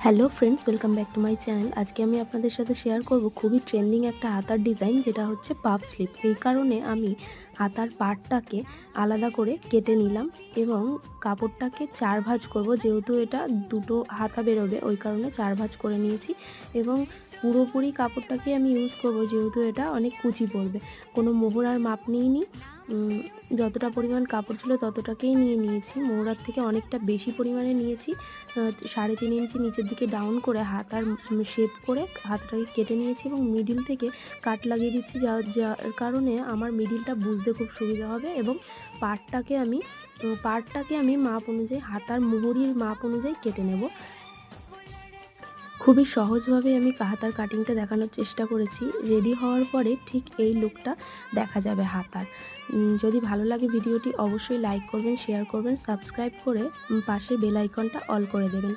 Hello friends, welcome back to my channel. আজকে আমি আপনাদের সাথে শেয়ার করব খুবই ট্রেন্ডিং একটা হাতার ডিজাইন, যেটা হচ্ছে পাফ স্লিভ। এই কারণে আমি হাতার পার্টটাকে আলাদা করে কেটে নিলাম এবং কাপড়টাকে 4 ভাঁজ করব। যেহেতু এটা দুটো হাতা বেরোবে, ওই কারণে 4 ভাঁজ করে নিয়েছি এবং পুরোপুরি কাপড়টাকে আমি ইউজ করব, যেহেতু এটা অনেক কুচি পড়বে। কোনো মোহরার মাপ নিইনি, যতটা পরিমাণ কাপড় ছিল ততটাকেই নিয়েছি। মোহরার থেকে অনেকটা বেশি পরিমাণে নিয়েছি। 3.5 ইঞ্চি নিচের দিকে ডাউন করে হাতার শেপ করে হাতাটাকে কেটে নিয়েছি এবং মিডিল থেকে কাট লাগিয়ে দিচ্ছি, যার কারণে আমার মিডিলটা বুঝতে খুব সুবিধা হবে। এবং পার্টটাকে আমি মাপ অনুযায়ী, হাতার মুহুরির মাপ অনুযায়ী কেটে নেব। খুবই সহজভাবে আমি হাতার কাটিংটা দেখানোর চেষ্টা করেছি। রেডি হওয়ার পরে ঠিক এই লুকটা দেখা যাবে হাতার। যদি ভালো লাগে ভিডিওটি অবশ্যই লাইক করবেন, শেয়ার করবেন, সাবস্ক্রাইব করে পাশে বেল আইকনটা অল করে দেবেন।